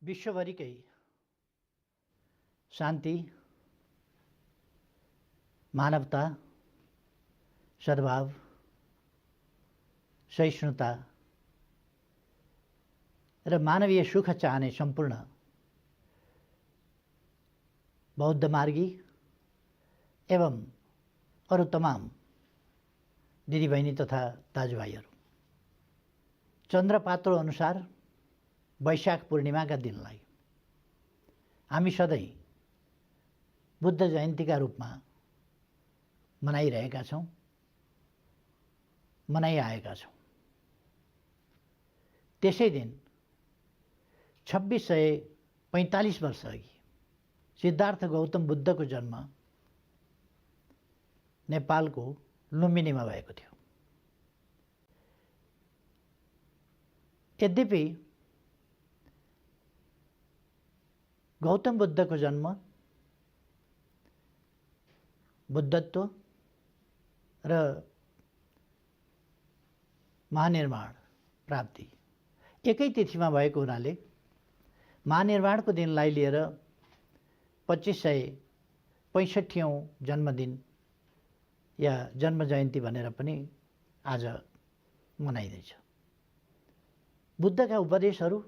विश्वभरिकै शान्ति, मानवता, सद्भाव, सहिष्णुता र मानवीय सुख चाहने सम्पूर्ण बौद्ध मार्गी एवं अरू तमाम दिदीबहिनी तथा दाजुभाइहरू, चन्द्रपात्रो अनुसार वैशाख पूर्णिमाका दिनलाई हामी सधैँ बुद्ध जयन्तीका रूपमा मनाइरहेका छौँ, मनाइआएका छौँ। त्यसै दिन 2645 वर्ष अघि सिद्धार्थ गौतम बुद्धको जन्म नेपालको लुम्बिनीमा भएको थियो। यद्यपि गौतम बुद्धको जन्म, बुद्धत्व र महानिर्वाण प्राप्ति एकै तिथिमा भएको हुनाले महानिर्वाणको दिनलाई लिएर 2565औं जन्मदिन या जन्म जयन्ती भनेर पनि आज मनाइँदैछ। बुद्धका उपदेशहरू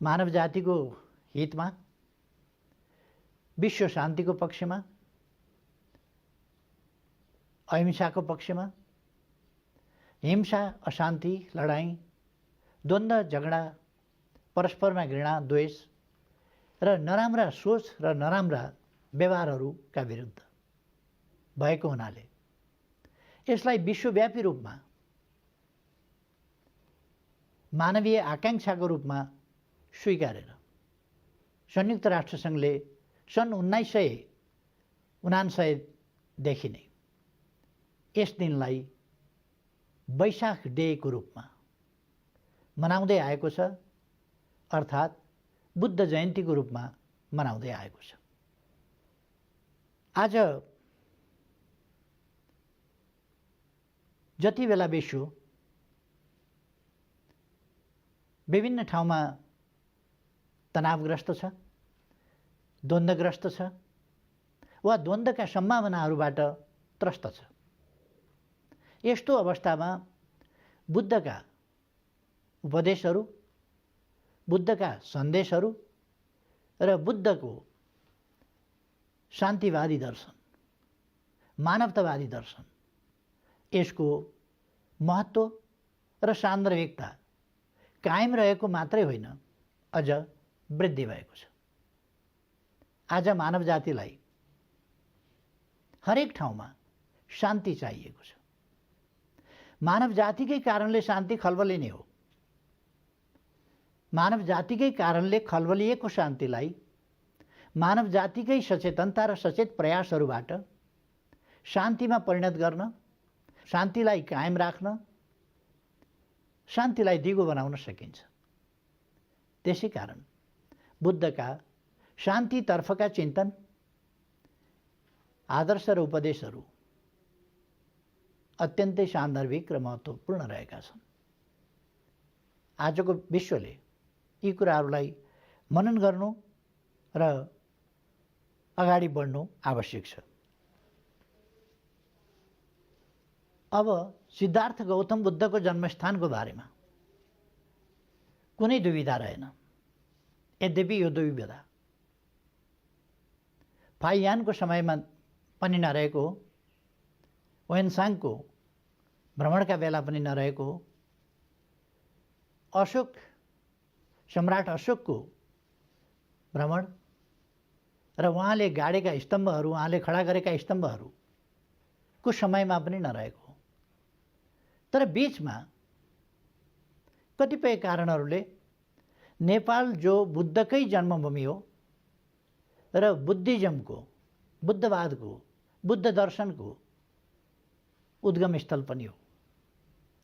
मानव जातिको हितमा, विश्व शान्तिको पक्षमा, अहिंसाको पक्षमा, हिंसा, अशान्ति, लडाईँ, द्वन्द्व, झगडा, परस्परमा घृणा, द्वेष र नराम्रा सोच र नराम्रा व्यवहारहरूका विरुद्ध भएको हुनाले यसलाई विश्वव्यापी रूपमा मानवीय आकांक्षाको रूपमा स्वीकारेर संयुक्त राष्ट्रसङ्घले सन् 1959 देखि नै यस दिनलाई वैशाख डेको रूपमा मनाउँदै आएको छ, अर्थात् बुद्ध जयन्तीको रूपमा मनाउँदै आएको छ। आज जति बेला विश्व विभिन्न ठाउँमा तनावग्रस्त छ, द्वन्द्वग्रस्त छ वा द्वन्द्वका सम्भावनाहरूबाट त्रस्त छ, यस्तो अवस्थामा बुद्धका उपदेशहरू, बुद्धका सन्देशहरू र बुद्धको शान्तिवादी दर्शन, मानवतावादी दर्शन, यसको महत्त्व र सान्दर्भिकता कायम रहेको मात्रै होइन, अझ वृद्धि भएको छ। आज मानव जातिलाई हरेक ठाउँमा शान्ति चाहिएको छ। मानव जातिकै कारणले शान्ति खलबलिने हो। मानव जातिकै कारणले खलबलिएको शान्तिलाई मानव जातिकै सचेतनता र सचेत प्रयासहरूबाट शान्तिमा परिणत गर्न, शान्तिलाई कायम राख्न, शान्तिलाई दिगो बनाउन सकिन्छ। त्यसै कारण बुद्धका शान्तितर्फका चिन्तन, आदर्श र उपदेशहरू अत्यन्तै सान्दर्भिक र महत्त्वपूर्ण रहेका छन्। आजको विश्वले यी कुराहरूलाई मनन गर्नु र अगाडि बढ्नु आवश्यक छ। अब सिद्धार्थ गौतम बुद्धको जन्मस्थानको बारेमा कुनै दुविधा रहेन। यद्यपि यो दुविधा फाइयानको समयमा पनि नरहेको हो, वेनसाङको भ्रमणका बेला पनि नरहेको हो, सम्राट अशोकको भ्रमण र उहाँले गाडेका स्तम्भहरू, उहाँले खडा गरेका स्तम्भहरूको समयमा पनि नरहेको हो। तर बीचमा कतिपय कारणहरूले नेपाल जो बुद्धकै जन्मभूमि हो र बुद्धिज्मको, बुद्धवादको, बुद्ध दर्शनको उद्गम स्थल पनि हो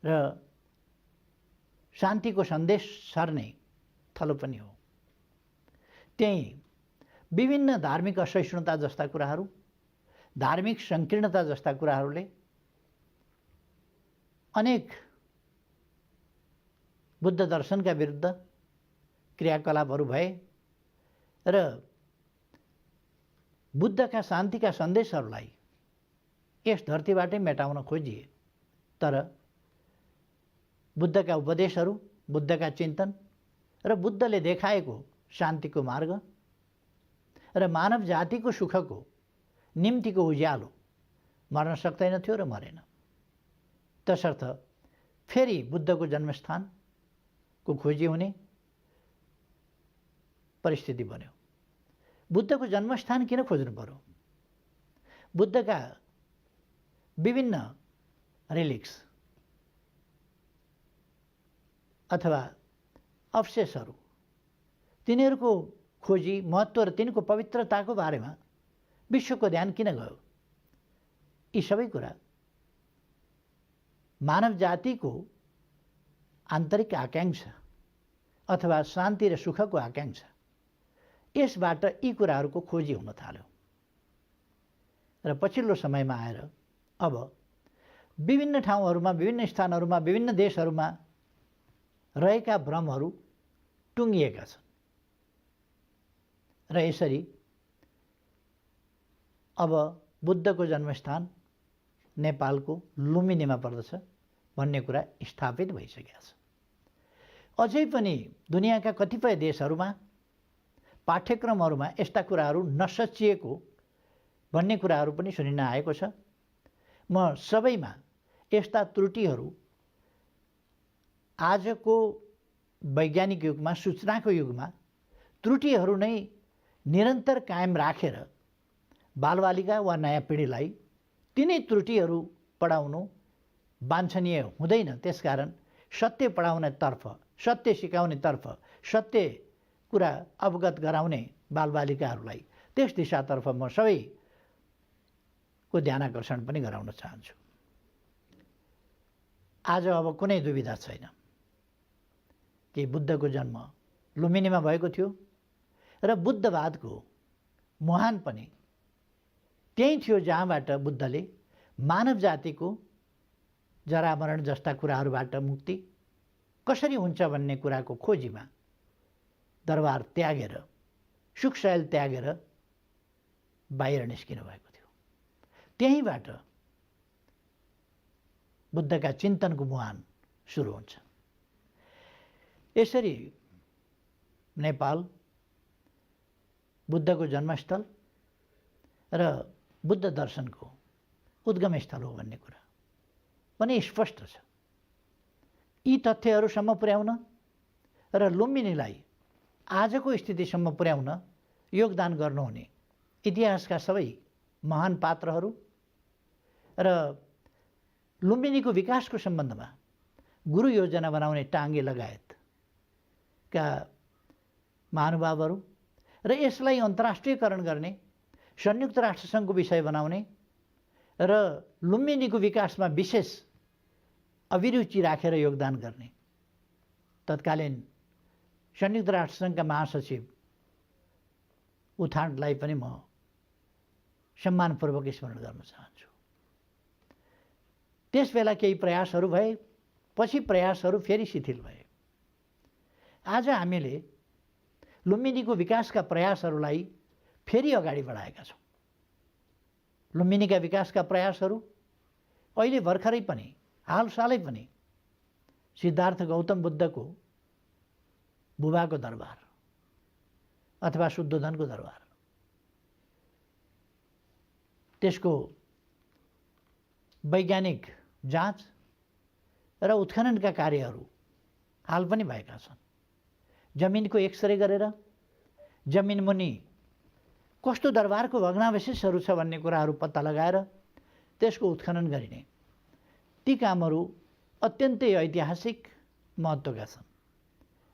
र शान्तिको सन्देश सर्ने थलो पनि हो, त्यही विभिन्न धार्मिक असहिष्णुता जस्ता कुराहरू, धार्मिक सङ्कीर्णता जस्ता कुराहरूले अनेक बुद्ध दर्शनका विरुद्ध, क्रियाकलापहरू भए र बुद्धका शान्तिका सन्देशहरूलाई यस धरतीबाटै मेटाउन खोजिए। तर बुद्धका उपदेशहरू, बुद्धका चिन्तन र बुद्धले देखाएको शान्तिको मार्ग र मानव जातिको सुखको निम्तिको उज्यालो मर्न सक्दैनथ्यो र मरेन। तसर्थ फेरि बुद्धको जन्मस्थानको खोजी हुने परिस्थिति बन्यो। बुद्धको जन्मस्थान किन खोज्नु पर्यो? बुद्धका विभिन्न रिलिक्स अथवा अवशेषहरू, तिनीहरूको खोजी, महत्त्व र तिनको पवित्रताको बारेमा विश्वको ध्यान किन गयो? यी सबै कुरा मानव जातिको आन्तरिक आकाङ्क्षा अथवा शान्ति र सुखको आकाङ्क्षा, यसबाट यी कुराहरूको खोजी हुन थाल्यो। र पछिल्लो समयमा आएर अब विभिन्न ठाउँहरूमा, विभिन्न स्थानहरूमा, विभिन्न देशहरूमा रहेका भ्रमहरू टुङ्गिएका छन् र यसरी अब बुद्धको जन्मस्थान नेपालको लुम्बिनीमा पर्दछ भन्ने कुरा स्थापित भइसकेको छ। अझै पनि दुनियाँका कतिपय देशहरूमा पाठ्यक्रमहरूमा यस्ता कुराहरू नसचिएको भन्ने कुराहरू पनि सुनिन आएको छ। म सबैमा यस्ता त्रुटिहरू आजको वैज्ञानिक युगमा, सूचनाको युगमा त्रुटिहरू नै निरन्तर कायम राखेर बालबालिका वा नयाँ पिँढीलाई तिनै त्रुटिहरू पढाउनु वाञ्छनीय हुँदैन। त्यसकारण सत्य पढाउनेतर्फ, सत्य सिकाउनेतर्फ, सत्य कुरा अवगत गराउने बालबालिकाहरूलाई त्यस दिशातर्फ म सबैको ध्यानाकर्षण पनि गराउन चाहन्छु। आज अब कुनै दुविधा छैन कि बुद्धको जन्म लुम्बिनीमा भएको थियो र बुद्धवादको मुहान पनि त्यही थियो जहाँबाट बुद्धले मानव जातिको जरामरण जस्ता कुराहरूबाट मुक्ति कसरी हुन्छ भन्ने कुराको खोजीमा दरबार त्यागेर, सुखशैल त्यागेर बाहिर निस्किनु भएको थियो। त्यहीँबाट बुद्धका चिन्तनको मुहान सुरु हुन्छ। यसरी नेपाल बुद्धको जन्मस्थल र बुद्ध दर्शनको उद्गम स्थल हो भन्ने कुरा पनि स्पष्ट छ। यी तथ्यहरूसम्म पुर्याउन र लुम्बिनीलाई आजको स्थितिसम्म पुर्याउन योगदान गर्नुहुने इतिहासका सबै महान पात्रहरू र लुम्बिनीको विकासको सम्बन्धमा गुरु योजना बनाउने टाङ्गे लगायतका महानुभावहरू र यसलाई अन्तर्राष्ट्रियकरण गर्ने, संयुक्त राष्ट्रसङ्घको विषय बनाउने र लुम्बिनीको विकासमा विशेष अभिरुचि राखेर योगदान गर्ने तत्कालीन संयुक्त राष्ट्रसङ्घका महासचिव उथान्डलाई पनि म सम्मानपूर्वक स्मरण गर्न चाहन्छु। त्यसबेला केही प्रयासहरू भए, पछि प्रयासहरू फेरि शिथिल भए। आज हामीले लुम्बिनीको विकासका प्रयासहरूलाई फेरि अगाडि बढाएका छौँ। लुम्बिनीका विकासका प्रयासहरू अहिले भर्खरै पनि, हालसालै पनि सिद्धार्थ गौतम बुद्धको बुबाको दरबार अथवा शुद्धोधनको दरबार, त्यसको वैज्ञानिक जाँच र उत्खननका कार्यहरू हाल पनि भएका छन्। जमिनको एक्सरे गरेर जमिन मुनि कस्तो दरबारको भग्नावशेषहरू छ भन्ने कुराहरू पत्ता लगाएर त्यसको उत्खनन गरिने ती कामहरू अत्यन्तै ऐतिहासिक महत्त्वका छन्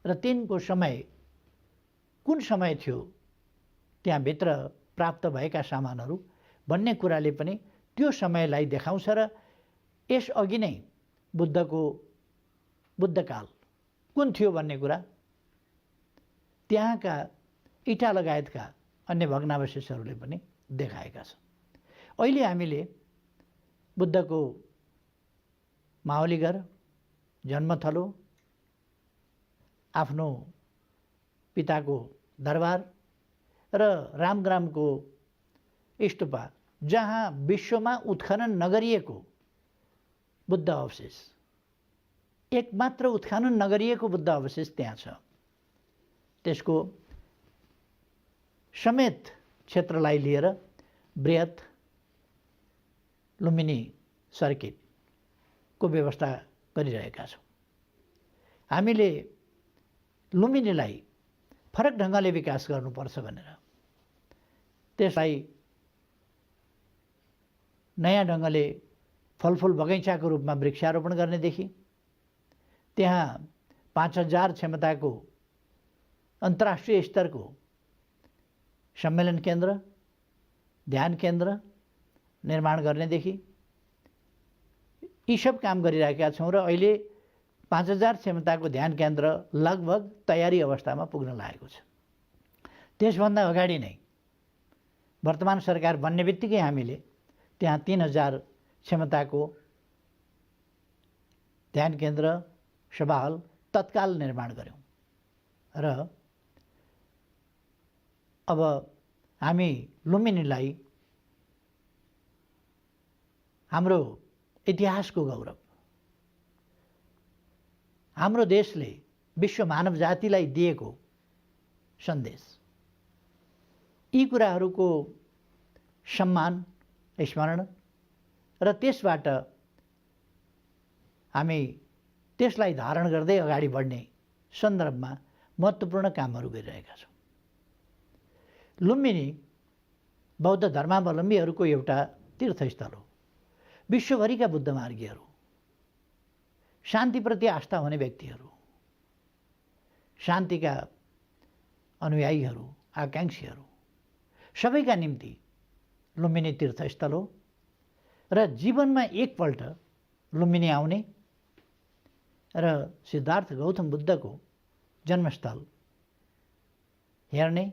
र तिनको समय कुन समय थियो, त्यहाँभित्र प्राप्त भएका सामानहरू भन्ने कुराले पनि त्यो समयलाई देखाउँछ र यसअघि नै बुद्धकाल कुन थियो भन्ने कुरा त्यहाँका इँटा लगायतका अन्य भग्नावशेषहरूले पनि देखाएका छन्। अहिले हामीले बुद्धको मावली घर, जन्मथलो, आफ्नो पिताको दरबार र रामग्रामको स्तूपा, जहाँ विश्वमा उत्खनन नगरिएको बुद्ध अवशेष, एकमात्र उत्खनन नगरिएको बुद्ध अवशेष त्यहाँ छ। त्यसको समेत क्षेत्रलाई लिएर बृहत लुम्बिनी सर्किटको व्यवस्था गरिरहेका छौँ। हामीले लुम्बिनीलाई फरक ढङ्गले विकास गर्नुपर्छ भनेर त्यसलाई नयाँ ढङ्गले फलफुल बगैँचाको रूपमा वृक्षारोपण गर्नेदेखि त्यहाँ 5000 क्षमताको अन्तर्राष्ट्रिय स्तरको सम्मेलन केन्द्र, ध्यान केन्द्र निर्माण गर्नेदेखि यी सब काम गरिरहेका छौँ र अहिले 5000 क्षमताको ध्यान केन्द्र लगभग तयारी अवस्थामा पुग्न लागेको छ। त्यसभन्दा अगाडि नै वर्तमान सरकार बन्ने बित्तिकै हामीले त्यहाँ 3000 क्षमताको ध्यान केन्द्र, सभा हल तत्काल निर्माण गऱ्यौँ र अब हामी लुम्बिनीलाई हाम्रो इतिहासको गौरव, हाम्रो देशले विश्व मानव जातिलाई दिएको सन्देश, यी कुराहरूको सम्मान, स्मरण र त्यसबाट हामी त्यसलाई धारण गर्दै अगाडि बढ्ने सन्दर्भमा महत्त्वपूर्ण कामहरू गरिरहेका छौँ। लुम्बिनी बौद्ध धर्मावलम्बीहरूको एउटा तीर्थस्थल हो। विश्वभरिका बुद्ध मार्गीहरू, शान्तिप्रति आस्था हुने व्यक्तिहरू, शान्तिका अनुयायीहरू, आकाङ्क्षीहरू सबैका निम्ति लुम्बिनी तीर्थस्थल हो र जीवनमा एकपल्ट लुम्बिनी आउने र सिद्धार्थ गौतम बुद्धको जन्मस्थल हेर्ने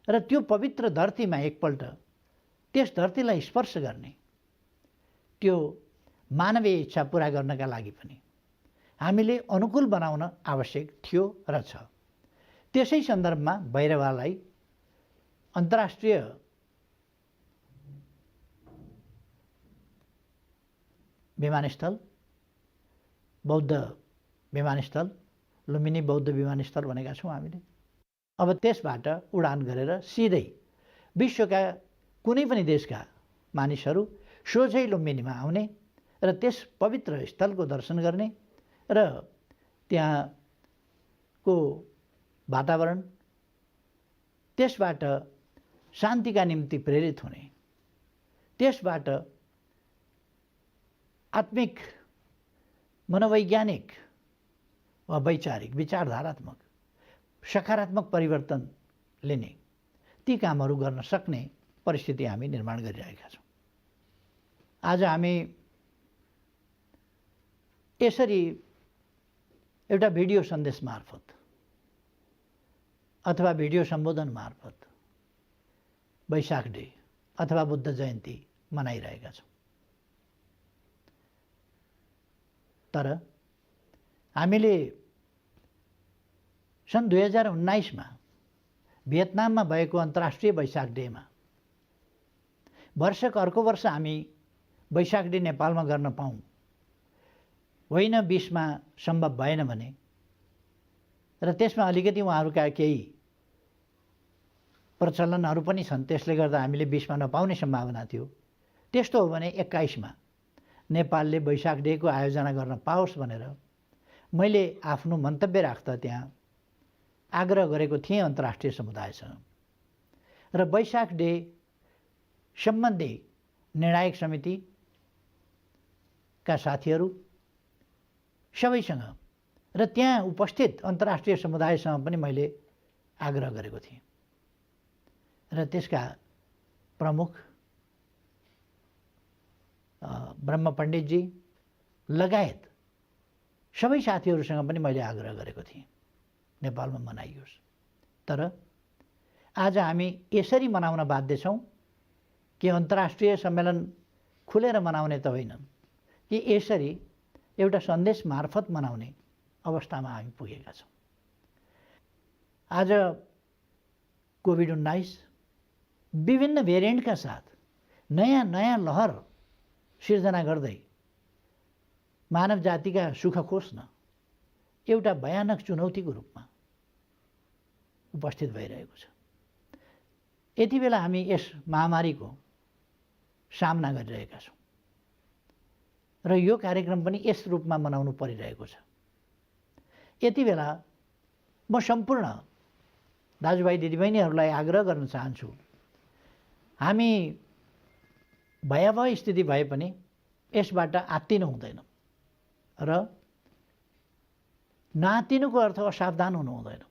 र त्यो पवित्र धरतीमा एकपल्ट त्यस धरतीलाई स्पर्श गर्ने, त्यो मानवीय इच्छा पुरा गर्नका लागि पनि हामीले अनुकूल बनाउन आवश्यक थियो र छ। त्यसै सन्दर्भमा भैरवालाई अन्तर्राष्ट्रिय विमानस्थल, बौद्ध विमानस्थल, लुम्बिनी बौद्ध विमानस्थल भनेका छौँ हामीले। अब त्यसबाट उडान गरेर सिधै विश्वका कुनै पनि देशका मानिसहरू सोझै लुम्बिनीमा आउने र त्यस पवित्र स्थलको दर्शन गर्ने र त्यहाँको वातावरण, त्यसबाट शान्तिका निम्ति प्रेरित हुने, त्यसबाट आत्मिक, मनोवैज्ञानिक वा वैचारिक, विचारधारात्मक, सकारात्मक परिवर्तन लिने, ती कामहरू गर्न सक्ने परिस्थिति हामी निर्माण गरिरहेका छौँ। आज हामी यसरी एउटा भिडियो सन्देश मार्फत अथवा भिडियो सम्बोधन मार्फत वैशाख डे अथवा बुद्ध जयन्ती मनाइरहेका छौँ। तर हामीले सन् 2019मा भियतनाममा भएको अन्तर्राष्ट्रिय वैशाख डेमा वर्षको अर्को वर्ष हामी वैशाख डे नेपालमा गर्न पाऊँ, होइन 20मा सम्भव भएन भने र त्यसमा अलिकति उहाँहरूका केही प्रचलनहरू पनि छन्, त्यसले गर्दा हामीले 20मा नपाउने सम्भावना थियो। त्यस्तो हो भने 21मा नेपालले वैशाख डेको आयोजना गर्न पाओस् भनेर मैले आफ्नो मन्तव्य राख्दा त्यहाँ आग्रह गरेको थिएँ अन्तर्राष्ट्रिय समुदायसँग र वैशाख डे सम्बन्धी निर्णायक समितिका साथीहरू सबैसँग र त्यहाँ उपस्थित अन्तर्राष्ट्रिय समुदायसँग पनि मैले आग्रह गरेको थिएँ र त्यसका प्रमुख ब्रह्म पण्डितजी लगायत सबै साथीहरूसँग पनि मैले आग्रह गरेको थिएँ नेपालमा मनाइयोस्। तर आज हामी यसरी मनाउन बाध्य छौँ कि अन्तर्राष्ट्रिय सम्मेलन खुलेर मनाउने त होइन, कि यसरी एउटा सन्देश मार्फत मनाउने अवस्थामा हामी पुगेका छौँ। आज कोभिड-19 विभिन्न भेरिएन्टका साथ नयाँ नयाँ लहर सिर्जना गर्दै मानव जातिका सुख खोज्न एउटा भयानक चुनौतीको रूपमा उपस्थित भइरहेको छ। यति बेला हामी यस महामारीको सामना गरिरहेका छौँ र यो कार्यक्रम पनि यस रूपमा मनाउनु परिरहेको छ। यति बेला म सम्पूर्ण दाजुभाइ दिदीबहिनीहरूलाई आग्रह गर्न चाहन्छु, हामी भयावह स्थिति भए पनि यसबाट आत्तिनु हुँदैन र नआत्तिनुको अर्थ असावधान हुनु हुँदैन।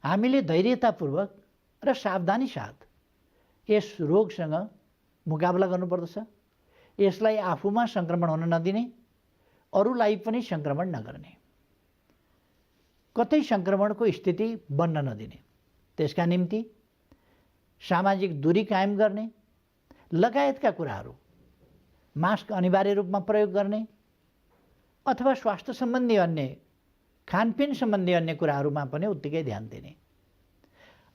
हामीले धैर्यतापूर्वक र सावधानी साथ यस रोगसँग मुकाबला गर्नुपर्दछ। यसलाई आफूमा सङ्क्रमण हुन नदिने, अरूलाई पनि सङ्क्रमण नगर्ने, कतै सङ्क्रमणको स्थिति बन्न नदिने, त्यसका निम्ति सामाजिक दूरी कायम गर्ने लगायतका कुराहरू, मास्क अनिवार्य रूपमा प्रयोग गर्ने अथवा स्वास्थ्य सम्बन्धी अन्य खानपिन सम्बन्धी अन्य कुराहरूमा पनि उत्तिकै ध्यान दिने,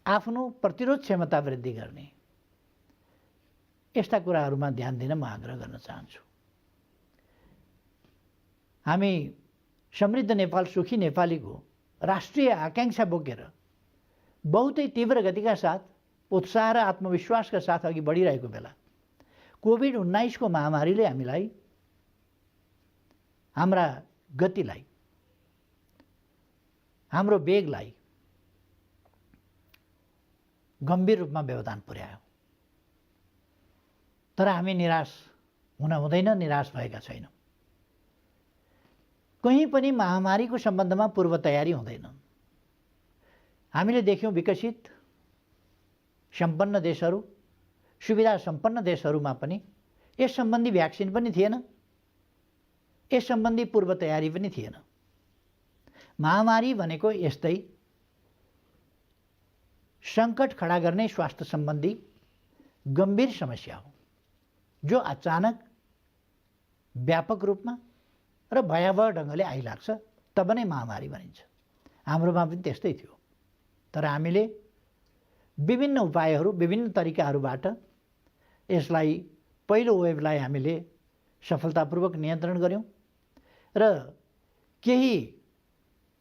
आफ्नो प्रतिरोध क्षमता वृद्धि गर्ने, यस्ता कुराहरूमा ध्यान दिन म आग्रह गर्न चाहन्छु। हामी समृद्ध नेपाल सुखी नेपालीको राष्ट्रिय आकांक्षा बोकेर बहुतै तीव्र गतिका साथ उत्साह र आत्मविश्वासका साथ अघि बढिरहेको बेला कोभिड-19 को महामारीले हामीलाई हाम्रा गतिलाई, हाम्रो वेगलाई गम्भीर रूपमा व्यवधान पुर्यायो। तर हामी निराश हुन हुँदैन, निराश भएका छैनौँ। कहीँ पनि महामारीको सम्बन्धमा पूर्व तयारी हुँदैन। हामीले देख्यौँ विकसित सम्पन्न देशहरू, सुविधा सम्पन्न देशहरूमा पनि यस सम्बन्धी भ्याक्सिन पनि थिएन, यस सम्बन्धी पूर्व तयारी पनि थिएन। महामारी भनेको यस्तै सङ्कट खडा गर्ने स्वास्थ्य सम्बन्धी गम्भीर समस्या हो, जो अचानक व्यापक रूपमा र भयावह ढङ्गले आइलाग्छ, तब नै महामारी भनिन्छ। हाम्रोमा पनि त्यस्तै थियो। तर हामीले विभिन्न उपायहरू, विभिन्न तरिकाहरूबाट यसलाई, पहिलो वेभलाई हामीले सफलतापूर्वक नियन्त्रण गऱ्यौँ र केही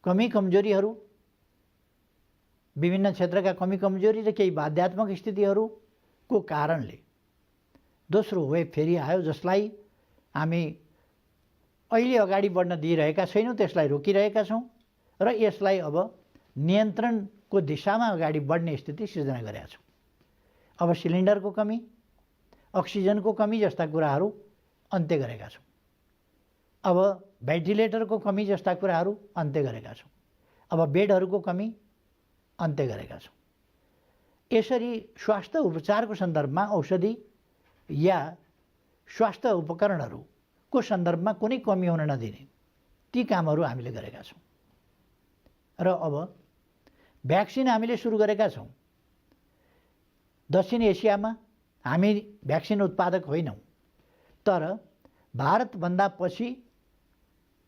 कमी कमजोरीहरू, विभिन्न क्षेत्रका कमी कमजोरी र केही बाध्यात्मक स्थितिहरूको कारणले दोस्रो वेभ फेरि आयो, जसलाई हामी अहिले अगाडि बढ्न दिइरहेका छैनौँ, त्यसलाई रोकिरहेका छौँ र यसलाई अब नियन्त्रणको दिशामा अगाडि बढ्ने स्थिति सिर्जना गरेका छौँ। अब सिलिन्डरको कमी, अक्सिजनको कमी जस्ता कुराहरू अन्त्य गरेका छौँ। अब भेन्टिलेटरको कमी जस्ता कुराहरू अन्त्य गरेका छौँ। अब बेडहरूको कमी अन्त्य गरेका छौँ। यसरी स्वास्थ्य उपचारको सन्दर्भमा औषधि या स्वास्थ्य उपकरणहरूको सन्दर्भमा कुनै कमी हुन नदिने ती कामहरू हामीले गरेका छौँ। र अब भ्याक्सिन हामीले सुरु गरेका छौँ। दक्षिण एसियामा हामी भ्याक्सिन उत्पादक होइनौँ, तर भारतभन्दा पछि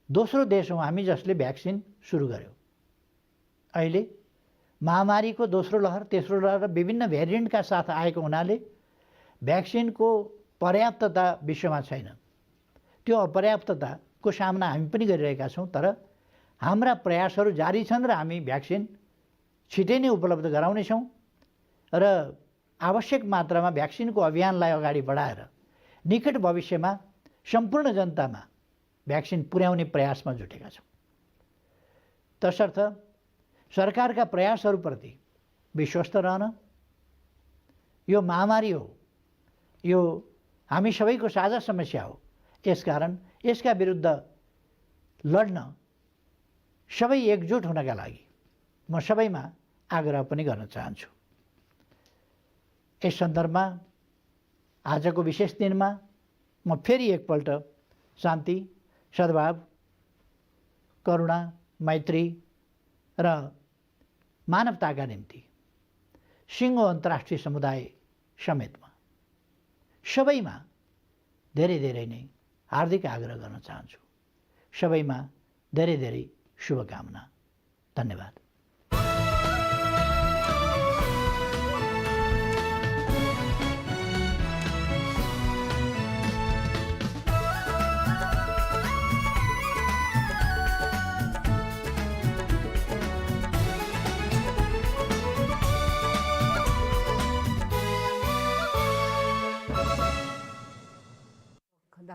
दोस्रो देश हौँ हामी जसले भ्याक्सिन सुरु गर्यो। अहिले महामारीको दोस्रो लहर, तेस्रो लहर र विभिन्न भेरिएन्टका साथ आएको हुनाले भ्याक्सिनको पर्याप्तता विश्वमा छैन। त्यो अपर्याप्तताको सामना हामी पनि गरिरहेका छौँ, तर हाम्रा प्रयासहरू जारी छन् र हामी भ्याक्सिन छिटै नै उपलब्ध गराउनेछौँ र आवश्यक मात्रामा भ्याक्सिनको अभियानलाई अगाडि बढाएर निकट भविष्यमा सम्पूर्ण जनतामा भ्याक्सिन पुर्याउने प्रयासमा जुटेका छौँ। तसर्थ सरकारका प्रयासहरूप्रति विश्वस्त रहन, यो महामारी हो, यो हामी सबैको साझा समस्या हो, यसकारण यसका विरुद्ध लड्न सबै एकजुट हुनका लागि म सबैमा आग्रह पनि गर्न चाहन्छु। यस सन्दर्भमा आजको विशेष दिनमा म फेरि एकपल्ट शान्ति, सद्भाव, करुणा, मैत्री र मानवताका निम्ति सिङ्गो अन्तर्राष्ट्रिय समुदाय समेतमा सबैमा धेरै धेरै नै हार्दिक आग्रह गर्न चाहन्छु। सबैमा धेरै धेरै शुभकामना। धन्यवाद।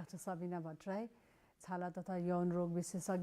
डाक्टर सबिना भट्टराई, छाला तथा यौन रोग विशेषज्ञ।